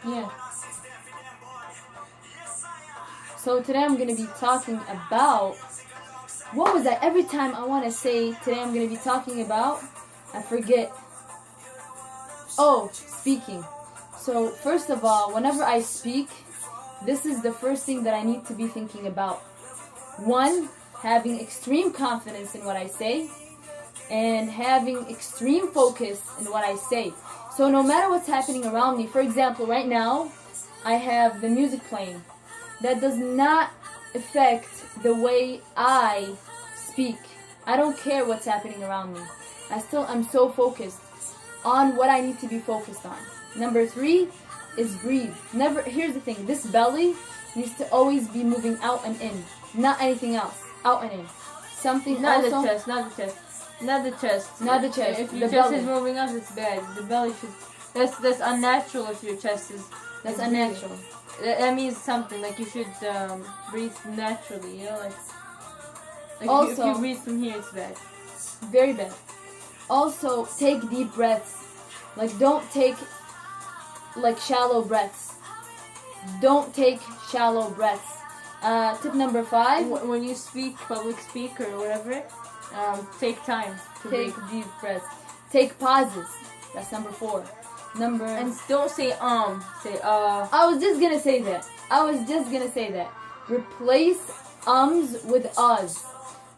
Yeah. So today I'm going to be talking about... What was that? Every time I want to say today I'm going to be talking about, I forget. Oh, speaking. So first of all, whenever I speak, this is the first thing that I need to be thinking about. One, having extreme confidence in what I say, and having extreme focus in what I say. So no matter what's happening around me, for example, right now, I have the music playing. That does not affect the way I speak. I don't care what's happening around me. I'm so focused on what I need to be focused on. Number 3 is breathe. Here's the thing, this belly needs to always be moving out and in, not anything else. Out and in. Not the chest. If your chest is moving up, it's bad. The belly should. That's unnatural. If your chest is. That's unnatural. That means something. Like you should breathe naturally. You know, like also, if you breathe from here, it's bad. Very bad. Also, take deep breaths. Like don't take shallow breaths. Don't take shallow breaths. Tip number 5. When you speak, public speak or whatever, take time to take deep breaths. Take pauses. That's number 4. And don't say say I was just gonna say that. Replace ums with uhs.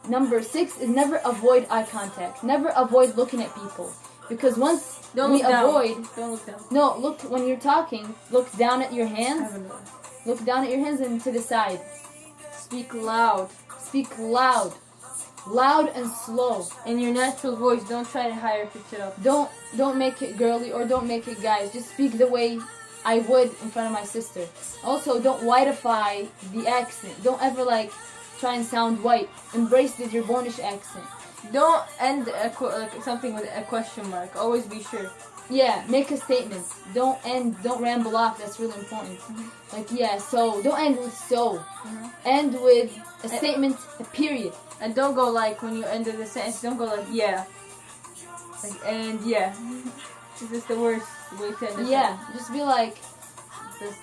Number 6 is never avoid eye contact. Never avoid looking at people. Because once don't look down. Don't look down. No, look when you're talking, look down at your hands. Look down at your hands and to the side. Speak loud. Speak loud. Loud and slow. In your natural voice. Don't try to higher pitch it up. Don't make it girly or don't make it guys. Just speak the way I would in front of my sister. Also, don't whiteify the accent. Don't ever try and sound white. Embrace your Bornish accent. Don't end something with a question mark. Always be sure. Yeah, make a statement. Don't ramble off. That's really important. Mm-hmm. So don't end with so. Mm-hmm. End with a statement, a period. And don't go when you end the sentence, don't go yeah. And yeah. This is the worst way to end the sentence. Just be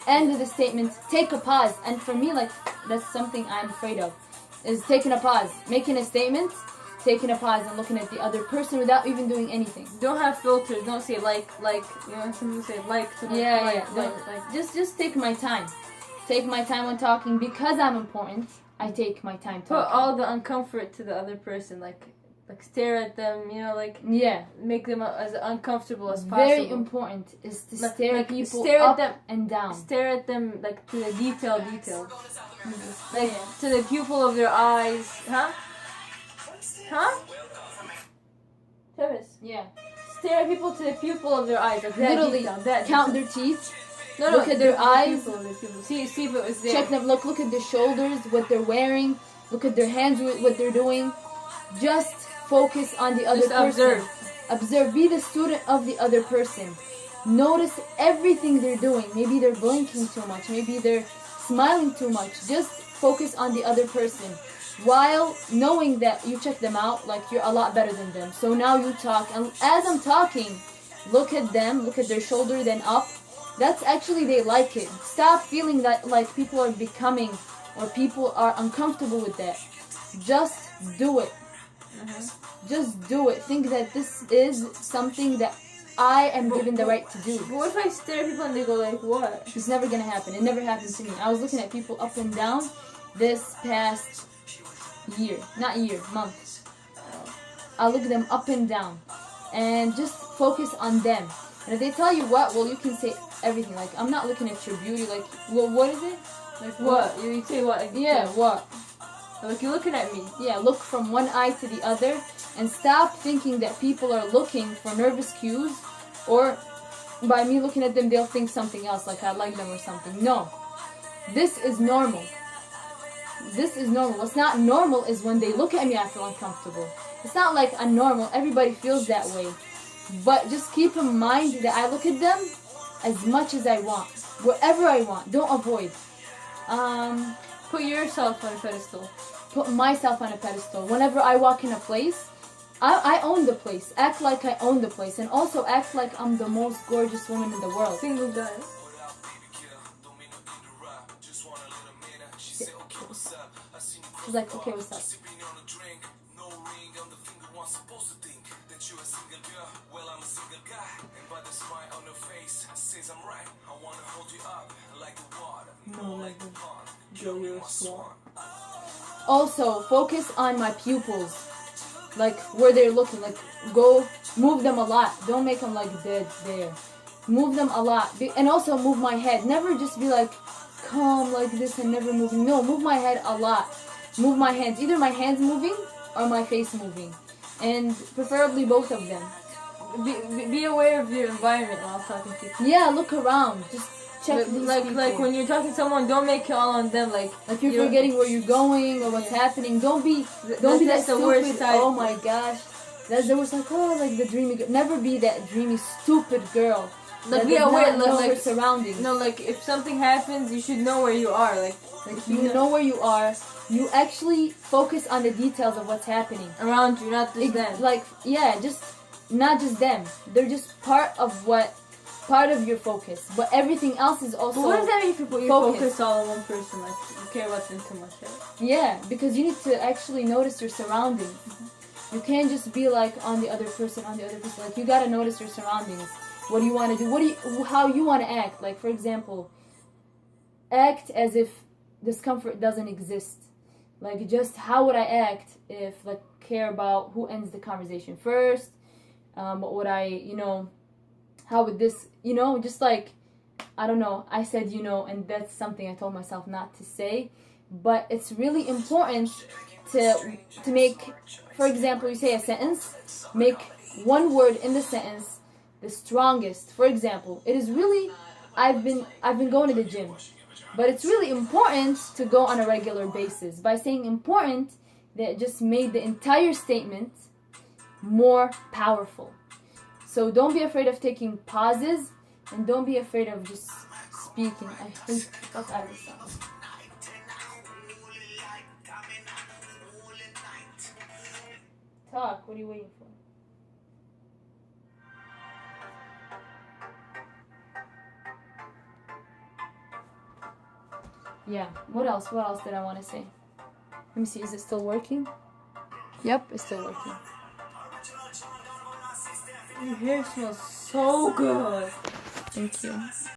end of the statement, take a pause. And for me, that's something I'm afraid of, is taking a pause. Making a statement, taking a pause and looking at the other person without even doing anything. Don't have filters. Don't say you know, some people say Just take my time. Take my time when talking because I'm important. I take my time talking. Put all the uncomfort to the other person, like stare at them, you know, make them as uncomfortable as possible. Very important is to stare at people up and down. Stare at them to the detail. Mm-hmm. To the pupil of their eyes. Huh? Travis? Yeah. Stare at people to the pupil of their eyes. Literally, count their teeth. Look at their eyes. See if it was there. Check them. Look at their shoulders, what they're wearing. Look at their hands, what they're doing. Just focus on the other person. Observe. Be the student of the other person. Notice everything they're doing. Maybe they're blinking too much. Maybe they're smiling too much. Just focus on the other person. While knowing that you check them out, you're a lot better than them. So now you talk. And as I'm talking, look at them. Look at their shoulder, then up. That's actually, they like it. Stop feeling that people are becoming or people are uncomfortable with that. Just do it. Mm-hmm. Just do it. Think that this is something that I am given the right to do. But what if I stare at people and they go what? It's never gonna happen. It never happened to me. I was looking at people up and down this past month. I look at them up and down and just focus on them. And if they tell you what, well, you can say everything. I'm not looking at your beauty. Well, what is it? What? You say what? What? You're looking at me. Yeah, look from one eye to the other and stop thinking that people are looking for nervous cues or by me looking at them, they'll think something else, I like them or something. No. This is normal. What's not normal is when they look at me, I feel uncomfortable. It's not normal. Everybody feels that way. But just keep in mind that I look at them as much as I want. Wherever I want. Don't avoid. Put yourself on a pedestal. Put myself on a pedestal. Whenever I walk in a place, I own the place. Act like I own the place, and also act like I'm the most gorgeous woman in the world. Single guy. She's like, okay, what's up? No, like Joe, you're smart. Also, focus on my pupils, like where they're looking. Like, go move them a lot. Don't make them like dead there. Move them a lot, and also move my head. Never just be like calm like this and never moving. No, move my head a lot. Move my hands. Either my hands moving or my face moving, and preferably both of them. Be aware of your environment while talking to people. Yeah, look around. Just check these Like people. when you're talking to someone, don't make it all on them. Like you're forgetting where you're going or what's happening. Don't be that that's the stupid. worst side. Oh my gosh, that's the worst. Like, oh, like the dreamy girl. Never be that dreamy, stupid girl. Like, that be does aware, not know like her surroundings. No, like if something happens, you should know where you are. Like you know where you are. You actually focus on the details of what's happening around you, not just them. Like, yeah, just not just them. They're just part of your focus. But everything else is also. But what does that mean if you put your focus all on one person? Like you care about them too much, right? Yeah, because you need to actually notice your surroundings. Mm-hmm. You can't just be like on the other person. Like, you gotta notice your surroundings. What do you want to do? How you want to act? Like, for example, act as if discomfort doesn't exist. Like, just how would I act if, like, care about who ends the conversation first? What would I, how would this, just like, I don't know, I said, and that's something I told myself not to say. But it's really important to make, for example, you say a sentence, make one word in the sentence the strongest. For example, it is really, I've been going to the gym. But it's really important to go on a regular basis. By saying important, that just made the entire statement more powerful. So don't be afraid of taking pauses, and don't be afraid of just speaking. I hate fuck out of this song. Talk, what are you waiting for? Yeah, what else did I want to say? Let me see, is it still working? Yep, it's still working. Your hair smells so good. Thank you.